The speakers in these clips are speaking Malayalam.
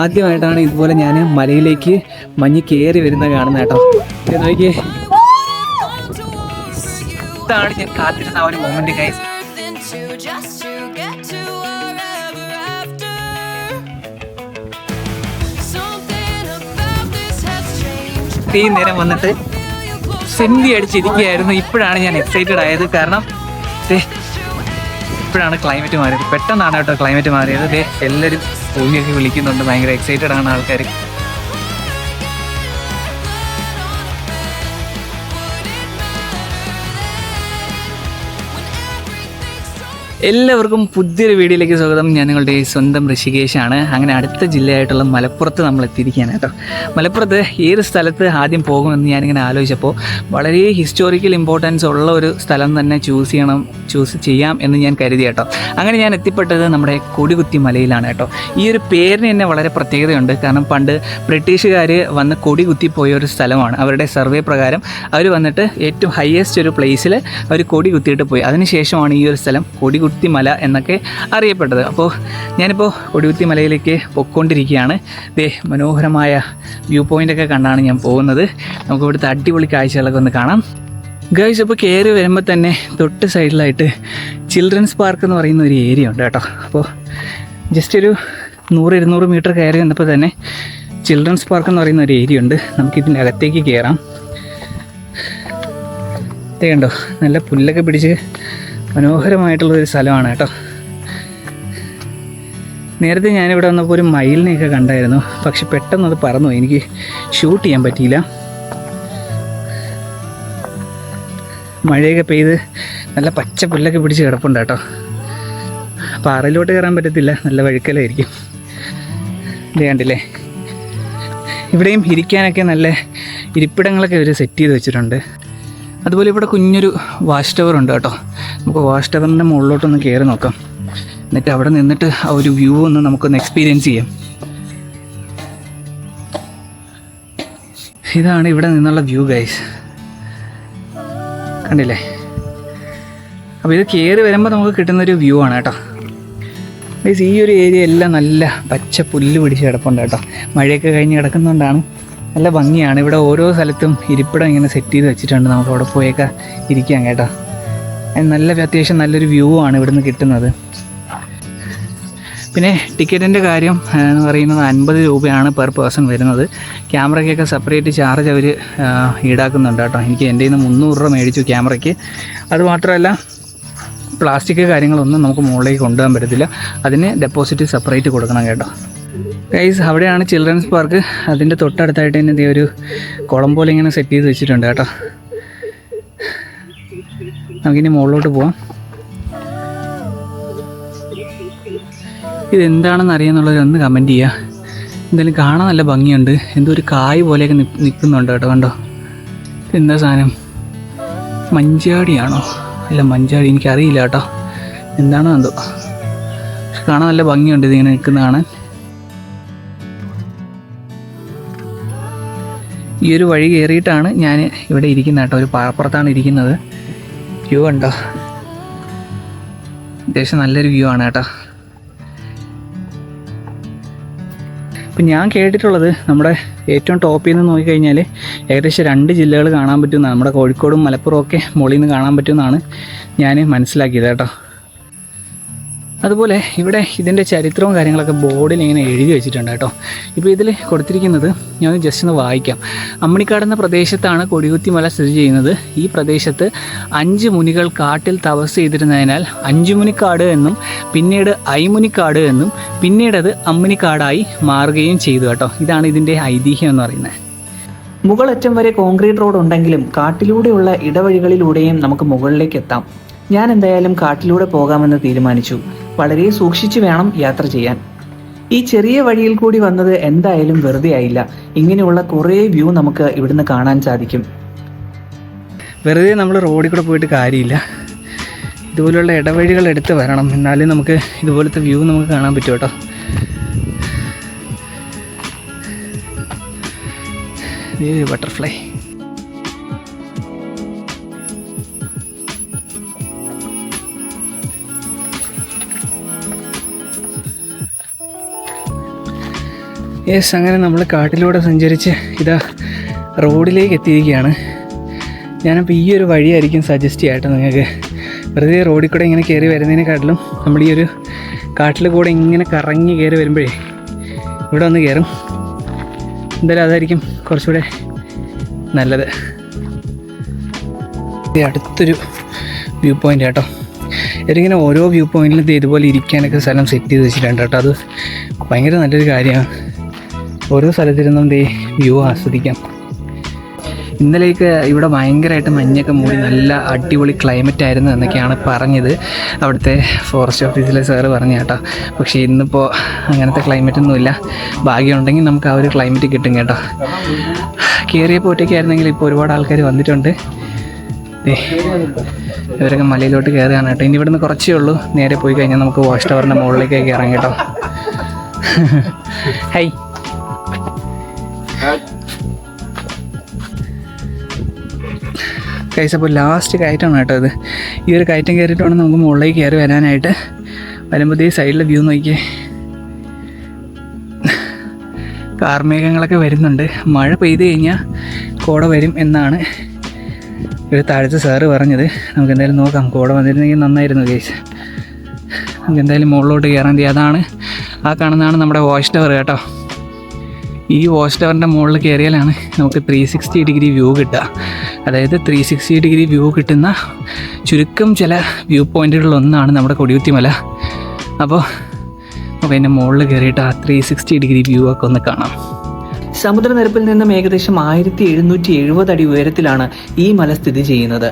ആദ്യമായിട്ടാണ് ഇതുപോലെ ഞാൻ മലയിലേക്ക് മഞ്ഞ് കയറി വരുന്നത് കാണുന്നത് കേട്ടോ. നോക്കിയേ, ഇതാണ് ഞാൻ കാത്തിരുന്ന ആ ഒരു മൊമെന്റ് ഗൈസ്. ഈ നേരം വന്നിട്ട് സെന്റി അടിച്ചിരിക്കുകയായിരുന്നു. ഇപ്പോഴാണ് ഞാൻ എക്സൈറ്റഡ് ആയത്. കാരണം ഇപ്പോഴാണ് ക്ലൈമറ്റ് മാറിയത്. പെട്ടെന്നാണ് കേട്ടോ ക്ലൈമറ്റ് മാറിയത്. എല്ലാവരും ഭൂമിയൊക്കെ വിളിക്കുന്നുണ്ട്. ഭയങ്കര എക്സൈറ്റഡ് ആണ് ആൾക്കാർ. എല്ലാവർക്കും പുതിയൊരു വീഡിയോയിലേക്ക് സ്വാഗതം. ഞാൻ നിങ്ങളുടെ സ്വന്തം ഋഷികേശാണ്. അങ്ങനെ അടുത്ത ജില്ലയായിട്ടുള്ള മലപ്പുറത്ത് നമ്മൾ എത്തിയിരിക്കുകയാണ് കേട്ടോ. മലപ്പുറത്ത് ഏത് സ്ഥലത്ത് ആദ്യം പോകുമെന്ന് ഞാനിങ്ങനെ ആലോചിച്ചപ്പോൾ വളരെ ഹിസ്റ്റോറിക്കൽ ഇമ്പോർട്ടൻസ് ഉള്ള ഒരു സ്ഥലം തന്നെ ചൂസ് ചെയ്യാം എന്ന് ഞാൻ കരുതി കേട്ടോ. അങ്ങനെ ഞാൻ എത്തിപ്പെട്ടത് നമ്മുടെ കൊടികുത്തി മലയിലാണ് കേട്ടോ. ഈ ഒരു പേരിന് തന്നെ വളരെ പ്രത്യേകതയുണ്ട്. കാരണം പണ്ട് ബ്രിട്ടീഷുകാർ വന്ന് കൊടികുത്തി പോയ ഒരു സ്ഥലമാണ്. അവരുടെ സർവേ പ്രകാരം അവർ വന്നിട്ട് ഏറ്റവും ഹയസ്റ്റ് ഒരു പ്ലേസിൽ അവർ കൊടി കുത്തിയിട്ട് പോയി. അതിനുശേഷമാണ് ഈ ഒരു സ്ഥലം കൊടികുത്തി മല എന്നൊക്കെ അറിയപ്പെട്ടത്. അപ്പോൾ ഞാനിപ്പോൾ കൊടികുത്തി മലയിലേക്ക് പൊയ്ക്കൊണ്ടിരിക്കുകയാണ്. മനോഹരമായ വ്യൂ പോയിൻ്റൊക്കെ കണ്ടാണ് ഞാൻ പോകുന്നത്. നമുക്ക് ഇവിടുത്തെ അടിപൊളി കാഴ്ചകളൊക്കെ ഒന്ന് കാണാം ഗൈസ്. അപ്പോൾ കയറി വരുമ്പോൾ തന്നെ തൊട്ട് സൈഡിലായിട്ട് ചിൽഡ്രൻസ് പാർക്ക് എന്ന് പറയുന്ന ഒരു ഏരിയ ഉണ്ട് കേട്ടോ. അപ്പോൾ ജസ്റ്റ് ഒരു 100-200 മീറ്റർ കയറി വന്നപ്പോൾ തന്നെ ചിൽഡ്രൻസ് പാർക്ക് എന്ന് പറയുന്ന ഒരു ഏരിയ ഉണ്ട്. നമുക്കിതിൻ്റെ അകത്തേക്ക് കയറാം. കണ്ടോ, നല്ല പുല്ലൊക്കെ പിടിച്ച് മനോഹരമായിട്ടുള്ളൊരു സ്ഥലമാണ് കേട്ടോ. നേരത്തെ ഞാനിവിടെ വന്നപ്പോൾ ഒരു മയിലിനെയൊക്കെ കണ്ടായിരുന്നു. പക്ഷെ പെട്ടെന്ന് അത് പറന്നു, എനിക്ക് ഷൂട്ട് ചെയ്യാൻ പറ്റിയില്ല. മഴയൊക്കെ പെയ്ത് നല്ല പച്ച പുല്ലൊക്കെ പിടിച്ച് കിടപ്പുണ്ട് കേട്ടോ. പാറയിലോട്ട് കയറാൻ പറ്റത്തില്ല, നല്ല വഴുക്കലായിരിക്കും. ഇത് കണ്ടില്ലേ, ഇവിടെയും ഇരിക്കാനൊക്കെ നല്ല ഇരിപ്പിടങ്ങളൊക്കെ ഇവർ സെറ്റ് ചെയ്ത് വെച്ചിട്ടുണ്ട്. അതുപോലെ ഇവിടെ കുഞ്ഞൊരു വാച്ച് ടവർ ഉണ്ട് കേട്ടോ. നമുക്ക് വാച്ച് ടവറിൻ്റെ മുകളിലോട്ടൊന്ന് കയറി നോക്കാം. എന്നിട്ട് അവിടെ നിന്നിട്ട് ആ ഒരു വ്യൂ ഒന്ന് നമുക്കൊന്ന് എക്സ്പീരിയൻസ് ചെയ്യാം. ഇതാണ് ഇവിടെ നിന്നുള്ള വ്യൂ ഗൈസ്, കണ്ടില്ലേ. അപ്പോൾ ഇത് കയറി വരുമ്പോൾ നമുക്ക് കിട്ടുന്നൊരു വ്യൂ ആണ് കേട്ടോ ഗൈസ്. ഈ ഒരു ഏരിയ എല്ലാം നല്ല പച്ച പുല്ല് പിടിച്ച് കിടപ്പുണ്ട് കേട്ടോ. മഴയൊക്കെ കഴിഞ്ഞ് കിടക്കുന്നതുകൊണ്ടാണ് നല്ല ഭംഗിയാണ്. ഇവിടെ ഓരോ സ്ഥലത്തും ഇരിപ്പിടം ഇങ്ങനെ സെറ്റ് ചെയ്ത് വെച്ചിട്ടുണ്ട്. നമുക്ക് അവിടെ പോയൊക്കെ ഇരിക്കാം കേട്ടോ. അത്യാവശ്യം നല്ലൊരു വ്യൂ ആണ് ഇവിടുന്ന് കിട്ടുന്നത്. പിന്നെ ടിക്കറ്റിൻ്റെ കാര്യം എന്ന് പറയുന്നത് 50 രൂപയാണ് പെർ പേഴ്സൺ വരുന്നത്. ക്യാമറയ്ക്കൊക്കെ സെപ്പറേറ്റ് ചാർജ് അവർ ഈടാക്കുന്നുണ്ട് കേട്ടോ. എനിക്ക് എൻ്റെ കയ്യിൽ നിന്ന് 300 രൂപ മേടിച്ചു ക്യാമറയ്ക്ക്. അതുമാത്രമല്ല പ്ലാസ്റ്റിക് കാര്യങ്ങളൊന്നും നമുക്ക് മുകളിലേക്ക് കൊണ്ടുപോകാൻ പറ്റത്തില്ല. അതിന് ഡെപ്പോസിറ്റ് സെപ്പറേറ്റ് കൊടുക്കണം കേട്ടോ ഗൈസ്. അവിടെയാണ് ചിൽഡ്രൻസ് പാർക്ക്. അതിൻ്റെ തൊട്ടടുത്തായിട്ട് തന്നെ ഒരു കുളം പോലെ ഇങ്ങനെ സെറ്റ് ചെയ്ത് വെച്ചിട്ടുണ്ട് കേട്ടോ. നമുക്കിനി മുകളിലോട്ട് പോവാം. ഇതെന്താണെന്ന് അറിയാമെന്നുള്ളവരൊന്ന് കമൻറ്റ് ചെയ്യുക. എന്തായാലും കാണാൻ നല്ല ഭംഗിയുണ്ട്. എന്തോ ഒരു കായ് പോലെയൊക്കെ നിൽക്കുന്നുണ്ട് കേട്ടോ. കണ്ടോ, എന്താ സാധനം? മഞ്ചാടിയാണോ? അല്ല, മഞ്ചാടി എനിക്കറിയില്ല കേട്ടോ, എന്താണോ എന്തോ. കാണാൻ നല്ല ഭംഗിയുണ്ട് ഇതിങ്ങനെ നിൽക്കുന്നതാണ്. ഈ ഒരു വഴി കയറിയിട്ടാണ് ഞാൻ ഇവിടെ ഇരിക്കുന്നത് കേട്ടോ. ഒരു പാറപ്പുറത്താണ് ഇരിക്കുന്നത്. വ്യൂ ഉണ്ടോ? അത്യാവശ്യം നല്ലൊരു വ്യൂ ആണ് കേട്ടോ. ഇപ്പം ഞാൻ കേട്ടിട്ടുള്ളത് നമ്മുടെ ഏറ്റവും ടോപ്പിൽ നിന്ന് നോക്കിക്കഴിഞ്ഞാൽ ഏകദേശം 2 ജില്ലകൾ കാണാൻ പറ്റുമെന്നാണ്. നമ്മുടെ കോഴിക്കോടും മലപ്പുറം ഒക്കെ മുകളിൽ നിന്ന് കാണാൻ പറ്റുമെന്നാണ് ഞാൻ മനസ്സിലാക്കിയത് കേട്ടോ. അതുപോലെ ഇവിടെ ഇതിൻ്റെ ചരിത്രവും കാര്യങ്ങളൊക്കെ ബോർഡിൽ ഇങ്ങനെ എഴുതി വെച്ചിട്ടുണ്ട് കേട്ടോ. ഇപ്പോൾ ഇതിൽ കൊടുത്തിരിക്കുന്നത് ഞാൻ ജസ്റ്റ് ഒന്ന് വായിക്കാം. അമ്മിണിക്കാട് എന്ന പ്രദേശത്താണ് കൊടികുത്തി മല സ്ഥിതി ചെയ്യുന്നത്. ഈ പ്രദേശത്ത് 5 മുനികൾ കാട്ടിൽ തപസ് ചെയ്തിരുന്നതിനാൽ 5 മുനിക്കാട് എന്നും പിന്നീട് ഐമുനിക്കാട് എന്നും പിന്നീടത് അമ്മിണിക്കാടായി മാറുകയും ചെയ്തു കേട്ടോ. ഇതാണ് ഇതിൻ്റെ ഐതിഹ്യം എന്ന് പറയുന്നത്. മുകളറ്റം വരെ കോൺക്രീറ്റ് റോഡ് ഉണ്ടെങ്കിലും കാട്ടിലൂടെയുള്ള ഇടവഴികളിലൂടെയും നമുക്ക് മുകളിലേക്ക് എത്താം. ഞാൻ എന്തായാലും കാട്ടിലൂടെ പോകാമെന്ന് തീരുമാനിച്ചു. വളരെ സൂക്ഷിച്ചു വേണം യാത്ര ചെയ്യാൻ. ഈ ചെറിയ വഴിയിൽ കൂടി വന്നത് എന്തായാലും വെറുതെ ആയില്ല. ഇങ്ങനെയുള്ള കുറേ വ്യൂ നമുക്ക് ഇവിടുന്ന് കാണാൻ സാധിക്കും. വെറുതെ നമ്മൾ റോഡിൽ കൂടെ പോയിട്ട് കാര്യമില്ല. ഇതുപോലുള്ള ഇടവഴികൾ എടുത്ത് വരണം, എന്നാലും നമുക്ക് ഇതുപോലത്തെ വ്യൂ നമുക്ക് കാണാൻ പറ്റും കേട്ടോ. ബട്ടർഫ്ലൈ. യെസ്, അങ്ങനെ നമ്മൾ കാട്ടിലൂടെ സഞ്ചരിച്ച് ഇതാ റോഡിലേക്ക് എത്തിയിരിക്കുകയാണ്. ഞാനപ്പോൾ ഈ ഒരു വഴിയായിരിക്കും സജസ്റ്റ് ചെയ്യാട്ടോ നിങ്ങൾക്ക്. വെറുതെ റോഡിൽ കൂടെ ഇങ്ങനെ കയറി വരുന്നതിനെക്കാട്ടിലും നമ്മൾ ഈ ഒരു കാട്ടിൽ കൂടെ ഇങ്ങനെ കറങ്ങി കയറി വരുമ്പോഴേ ഇവിടെ ഒന്ന് കയറും. എന്തായാലും അതായിരിക്കും കുറച്ചുകൂടെ നല്ലത്. അടുത്തൊരു വ്യൂ പോയിൻ്റ് കേട്ടോ. ഇതിങ്ങനെ ഓരോ വ്യൂ പോയിന്റിലും ഇതുപോലെ ഇരിക്കാനൊക്കെ സ്ഥലം സെറ്റ് ചെയ്ത് വെച്ചിട്ടുണ്ട് കേട്ടോ. അത് ഭയങ്കര നല്ലൊരു കാര്യമാണ്. ഓരോ സ്ഥലത്തിരുന്നും വ്യൂ ആസ്വദിക്കാം. ഇന്നലേക്ക് ഇവിടെ ഭയങ്കരമായിട്ട് മഞ്ഞൊക്കെ മൂടി നല്ല അടിപൊളി ക്ലൈമറ്റ് ആയിരുന്നു എന്നൊക്കെയാണ് പറഞ്ഞത് അവിടുത്തെ ഫോറസ്റ്റ് ഓഫീസിലെ സാറ് പറഞ്ഞു കേട്ടോ. പക്ഷേ ഇന്നിപ്പോൾ അങ്ങനത്തെ ക്ലൈമറ്റൊന്നുമില്ല. ഭാഗ്യമുണ്ടെങ്കിൽ നമുക്ക് ആ ഒരു ക്ലൈമറ്റ് കിട്ടും കേട്ടോ. കയറിയപ്പോൾ ഒറ്റയ്ക്കായിരുന്നെങ്കിൽ ഇപ്പോൾ ഒരുപാട് ആൾക്കാർ വന്നിട്ടുണ്ട്. ഇവരൊക്കെ മലയിലോട്ട് കയറുകയാണ് കേട്ടോ. ഇനി ഇവിടുന്ന് കുറച്ചേ ഉള്ളൂ. നേരെ പോയി കഴിഞ്ഞാൽ നമുക്ക് വാച്ച് ടവറിൻ്റെ മുകളിലേക്കൊക്കെ ഇറങ്ങി കേട്ടോ. ഹൈ, ഗൈസ്, അപ്പോൾ ലാസ്റ്റ് കയറ്റമാണ് കേട്ടോ ഇത്. ഈ ഒരു കയറ്റം കയറിയിട്ട് വേണം നമുക്ക് മുകളിലേക്ക് കയറി വരാനായിട്ട്. വരുമ്പോൾ ഈ സൈഡിലെ വ്യൂ നോക്കിയേ. കാർമേഘങ്ങളൊക്കെ വരുന്നുണ്ട്. മഴ പെയ്ത് കഴിഞ്ഞാൽ കോട വരും എന്നാണ് ഒരു താഴത്തെ സാറ് പറഞ്ഞത്. നമുക്ക് എന്തായാലും നോക്കാം. കോട വന്നിരുന്നെങ്കിൽ നന്നായിരുന്നു ഗൈസ്. നമുക്ക് എന്തായാലും മുകളിലോട്ട് കയറാൻ തീ. അതാണ് ആ കാണുന്നതാണ് നമ്മുടെ വാച്ച് ടവർ കേട്ടോ. ഈ വാച്ച് ടവറിൻ്റെ മുകളിൽ കയറിയാലാണ് നമുക്ക് 360 ഡിഗ്രി വ്യൂ കിട്ടുക. അതായത് 360 ഡിഗ്രി വ്യൂ കിട്ടുന്ന ചുരുക്കം ചില വ്യൂ പോയിൻറ്റുകളിലൊന്നാണ് നമ്മുടെ കൊടികുത്തി മല. അപ്പോൾ നമുക്ക് അതിൻ്റെ മുകളിൽ കയറിയിട്ട് ആ 360 ഡിഗ്രി വ്യൂ ഒക്കെ ഒന്ന് കാണാം. സമുദ്രനിരപ്പിൽ നിന്നും ഏകദേശം 1770 അടി ഉയരത്തിലാണ് ഈ മല സ്ഥിതി ചെയ്യുന്നത്.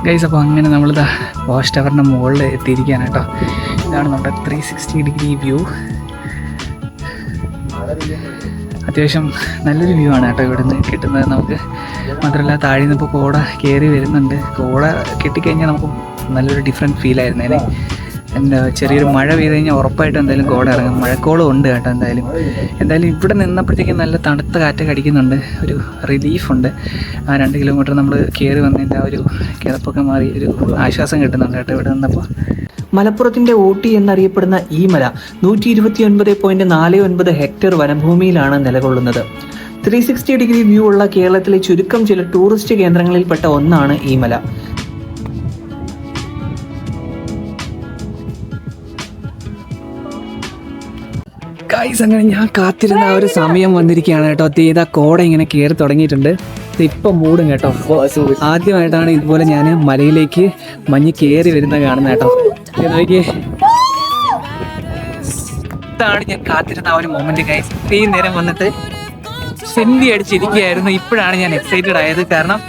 ഗൈസ്, അപ്പോൾ അങ്ങനെ നമ്മളിതാ വാച്ച് ടവറിൻ്റെ മുകളിൽ എത്തിയിരിക്കുകയാണ് കേട്ടോ. ഇതാണ് നമ്മുടെ 360 ഡിഗ്രി വ്യൂ. അത്യാവശ്യം നല്ലൊരു വ്യൂ ആണ് കേട്ടോ ഇവിടെ നിന്ന് കിട്ടുന്നത് നമുക്ക്. മാത്രമല്ല താഴെ നിന്ന് ഇപ്പോൾ കോട കയറി വരുന്നുണ്ട്. കോട കിട്ടിക്കഴിഞ്ഞാൽ നമുക്ക് നല്ലൊരു ഡിഫറെൻറ്റ് ഫീലായിരുന്നേനെ. ചെറിയൊരു മഴ പെയ്ത് കഴിഞ്ഞാൽ ഉറപ്പായിട്ടും എന്തായാലും കോട ഇറങ്ങും. മഴക്കോളം ഉണ്ട് കേട്ടോ. എന്തായാലും ഇവിടെ നിന്നപ്പോഴത്തേക്കും നല്ല തണുത്ത കാറ്റൊക്കെ അടിക്കുന്നുണ്ട്. ഒരു റിലീഫുണ്ട്. ആ 2 കിലോമീറ്റർ നമ്മൾ കയറി വന്നതിൻ്റെ ആ ഒരു കിതപ്പൊക്കെ മാറി ഒരു ആശ്വാസം കിട്ടുന്നുണ്ട് കേട്ടോ ഇവിടെ നിന്നപ്പോൾ. മലപ്പുറത്തിന്റെ ഊട്ടി എന്നറിയപ്പെടുന്ന ഈ മല 129.49 ഹെക്ടർ വനഭൂമിയിലാണ് നിലകൊള്ളുന്നത്. 360 ഡിഗ്രി വ്യൂ ഉള്ള കേരളത്തിലെ ചുരുക്കം ചില ടൂറിസ്റ്റ് കേന്ദ്രങ്ങളിൽപ്പെട്ട ഒന്നാണ് ഈ മല. ഗൈസ്, അങ്ങനെ ഞാൻ കാത്തിരുന്ന ആ ഒരു സമയം വന്നിരിക്കുകയാണ് കേട്ടോ. ഇതാ കോട ഇങ്ങനെ കയറി തുടങ്ങിയിട്ടുണ്ട്. ഇപ്പം മൂടും കേട്ടോ. ആദ്യമായിട്ടാണ് ഇതുപോലെ ഞാൻ മലയിലേക്ക് മഞ്ഞ് കയറി വരുന്നത് കാണുന്നത് കേട്ടോ. നോക്കിയേ, ഇതാണ് ഞാൻ കാത്തിരുന്ന ആ ഒരു മൊമെന്റ് ഗൈസ്. ഇത്രയും നേരം വന്നിട്ട് സെന്റി അടിച്ചിരിക്കുകയായിരുന്നു. ഇപ്പോഴാണ് ഞാൻ എക്സൈറ്റഡ് ആയത്. കാരണം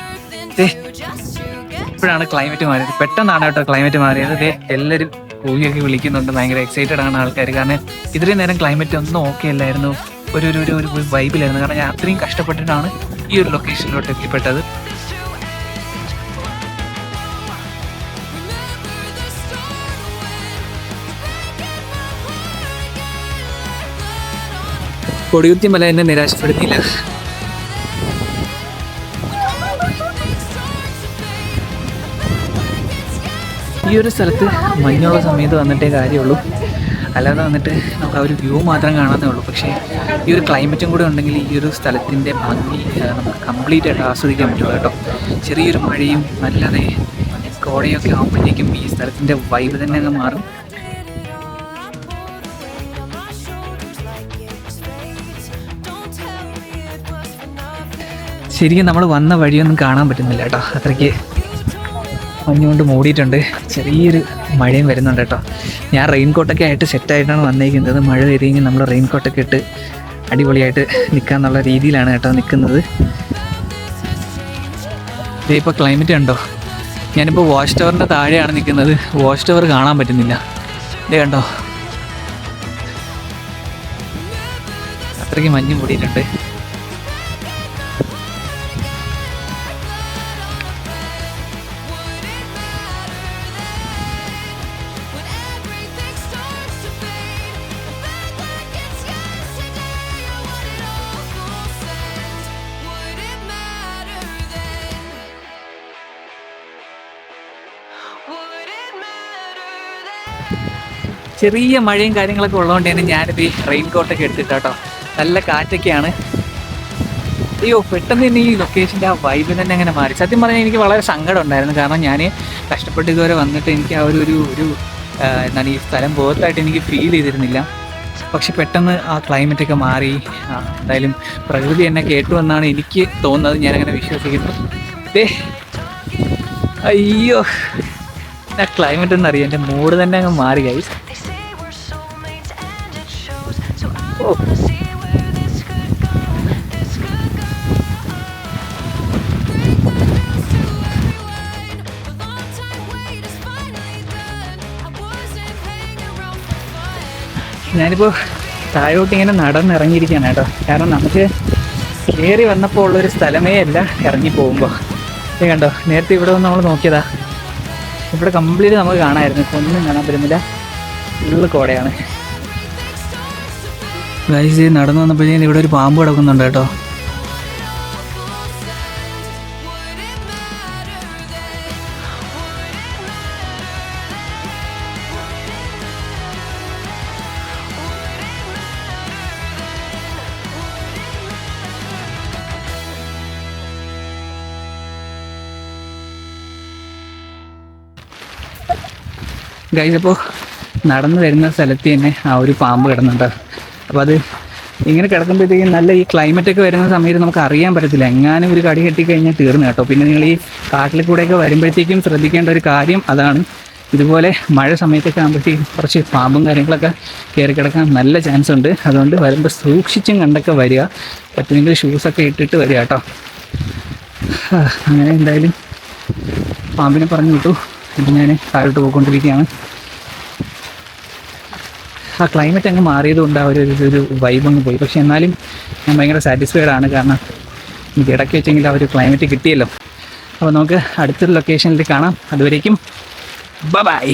ഇപ്പോഴാണ് ക്ലൈമറ്റ് മാറിയത്. പെട്ടെന്നാണ് കേട്ടോ ക്ലൈമറ്റ് മാറിയത്. എല്ലാവരും പൂവിയൊക്കെ വിളിക്കുന്നുണ്ട്. ഭയങ്കര എക്സൈറ്റഡ് ആണ് ആൾക്കാർ. കാരണം ഇത്രയും നേരം ക്ലൈമറ്റ് ഒന്നും ഓക്കെ അല്ലായിരുന്നു. ഒരു വൈബിലായിരുന്നു. കാരണം ഞാൻ അത്രയും കഷ്ടപ്പെട്ടിട്ടാണ് ഈ ഒരു ലൊക്കേഷനിലോട്ട് എത്തിപ്പെട്ടത്. കൊടികുത്തി മല എന്നെ നിരാശപ്പെടുത്തിയില്ല. ഈ ഒരു സ്ഥലത്ത് മഞ്ഞുള്ള സമയത്ത് വന്നിട്ടേ കാര്യമുള്ളൂ. അല്ലാതെ വന്നിട്ട് നമുക്ക് ആ ഒരു വ്യൂ മാത്രം കാണാനേ ഉള്ളൂ. പക്ഷേ ഈ ഒരു ക്ലൈമറ്റും കൂടെ ഉണ്ടെങ്കിൽ ഈ ഒരു സ്ഥലത്തിൻ്റെ ഭംഗി നമുക്ക് കംപ്ലീറ്റ് ആയിട്ട് ആസ്വദിക്കാൻ പറ്റുള്ളൂ കേട്ടോ. ചെറിയൊരു മഴയും നല്ലതേ കോടയൊക്കെ ആകുമ്പോഴത്തേക്കും ഈ സ്ഥലത്തിൻ്റെ വൈബ് തന്നെ അങ്ങ് മാറും. ശരിക്കും നമ്മൾ വന്ന വഴിയൊന്നും കാണാൻ പറ്റുന്നില്ല കേട്ടോ. അത്രയ്ക്ക് മഞ്ഞുകൊണ്ട് മൂടിയിട്ടുണ്ട്. ചെറിയൊരു മഴയും വരുന്നുണ്ട് കേട്ടോ. ഞാൻ റെയിൻകോട്ടൊക്കെ ആയിട്ട് സെറ്റായിട്ടാണ് വന്നേക്കുന്നത്. മഴ പെയ്ത് കഴിഞ്ഞാൽ നമ്മൾ റെയിൻകോട്ടൊക്കെ ഇട്ട് അടിപൊളിയായിട്ട് നിൽക്കാന്നുള്ള രീതിയിലാണ് കേട്ടോ നിൽക്കുന്നത്. ഇപ്പോൾ ക്ലൈമറ്റ് കണ്ടോ. ഞാനിപ്പോൾ വാച്ച് ടവറിൻ്റെ താഴെയാണ് നിൽക്കുന്നത്. വാച്ച് ടവർ കാണാൻ പറ്റുന്നില്ല. ഇത് കണ്ടോ, അത്രയ്ക്ക് മഞ്ഞ് മൂടിയിട്ടുണ്ട്. ചെറിയ മഴയും കാര്യങ്ങളൊക്കെ ഉള്ളതുകൊണ്ട് തന്നെ ഞാനിത് ഈ റെയിൻ കോട്ടൊക്കെ എടുത്തിട്ടോ. നല്ല കാറ്റൊക്കെയാണ്. അയ്യോ, പെട്ടെന്ന് തന്നെ ഈ ലൊക്കേഷൻ്റെ ആ വൈബ് തന്നെ അങ്ങനെ മാറി. സത്യം പറഞ്ഞാൽ എനിക്ക് വളരെ സങ്കടം ഉണ്ടായിരുന്നു. കാരണം ഞാൻ കഷ്ടപ്പെട്ട് ഇതുവരെ വന്നിട്ട് എനിക്ക് ആ ഒരു എന്താണ് ഈ സ്ഥലം ബോത്തായിട്ട് എനിക്ക് ഫീൽ ചെയ്തിരുന്നില്ല. പക്ഷെ പെട്ടെന്ന് ആ ക്ലൈമറ്റൊക്കെ മാറി. എന്തായാലും പ്രകൃതി എന്നെ കേട്ടു എന്നാണ് എനിക്ക് തോന്നുന്നത്. ഞാനങ്ങനെ വിശ്വസിക്കുന്നു. അയ്യോ, ആ ക്ലൈമറ്റ് എന്നറിയാം, എൻ്റെ മൂഡ് തന്നെ അങ്ങ് മാറി ഗൈസ്. ഓ, ഞാനിപ്പോൾ താഴോട്ട് ഇങ്ങനെ നടന്നിറങ്ങിയിരിക്കുകയാണ് കേട്ടോ. കാരണം നമുക്ക് കയറി വന്നപ്പോൾ ഉള്ളൊരു സ്ഥലമേ അല്ല ഇറങ്ങി പോകുമ്പോൾ. കണ്ടോ, നേരത്തെ ഇവിടെ വന്ന് നമ്മൾ നോക്കിയതാ, ഇവിടെ കംപ്ലീറ്റ് നമുക്ക് കാണാമായിരുന്നു. ഇപ്പോൾ ഒന്നും കാണാൻ പറ്റുന്നില്ല, ഫുള്ള് കോടയാണ്. ഗൈസ്, നടന്നു വന്നപ്പോഴേക്കും ഇവിടെ ഒരു പാമ്പ് കിടക്കുന്നുണ്ട് കേട്ടോ. ഗൈസ്, അപ്പോൾ നടന്നു വരുന്ന സ്ഥലത്ത് തന്നെ ആ ഒരു പാമ്പ് കിടന്നുണ്ട്. അപ്പോൾ അത് ഇങ്ങനെ കിടക്കുമ്പോഴത്തേക്കും നല്ല ഈ ക്ലൈമറ്റൊക്കെ വരുന്ന സമയത്ത് നമുക്ക് അറിയാൻ പറ്റത്തില്ല, എങ്ങാനും ഒരു കടി കെട്ടിക്കഴിഞ്ഞാൽ തീർന്നു കേട്ടോ. പിന്നെ നിങ്ങൾ ഈ കാട്ടിൽ കൂടെയൊക്കെ വരുമ്പോഴത്തേക്കും ശ്രദ്ധിക്കേണ്ട ഒരു കാര്യം അതാണ്. ഇതുപോലെ മഴ സമയത്തൊക്കെ ആകുമ്പോഴത്തേക്കും കുറച്ച് പാമ്പും കാര്യങ്ങളൊക്കെ കയറി കിടക്കാൻ നല്ല ചാൻസ് ഉണ്ട്. അതുകൊണ്ട് വരുമ്പോൾ സൂക്ഷിച്ചും കണ്ടൊക്കെ വരിക. പറ്റുമെങ്കിൽ ഷൂസൊക്കെ ഇട്ടിട്ട് വരിക കേട്ടോ. അങ്ങനെ എന്തായാലും പാമ്പിനെ പറഞ്ഞു വിട്ടു. ഇത് ഞാൻ താഴോട്ട് പോയിക്കൊണ്ടിരിക്കുകയാണ്. ആ ക്ലൈമറ്റ് അങ്ങ് മാറിയതുകൊണ്ട് ആ ഒരു വൈബ് അങ്ങ് പോയി. പക്ഷെ എന്നാലും ഞാൻ ഭയങ്കര സാറ്റിസ്ഫൈഡ് ആണ്. കാരണം എനിക്ക് ഇടയ്ക്ക് വെച്ചെങ്കിൽ ആ ഒരു ക്ലൈമറ്റ് കിട്ടിയല്ലോ. അപ്പോൾ നമുക്ക് അടുത്തൊരു ലൊക്കേഷനിൽ കാണാം. അതുവരേക്കും ബൈ.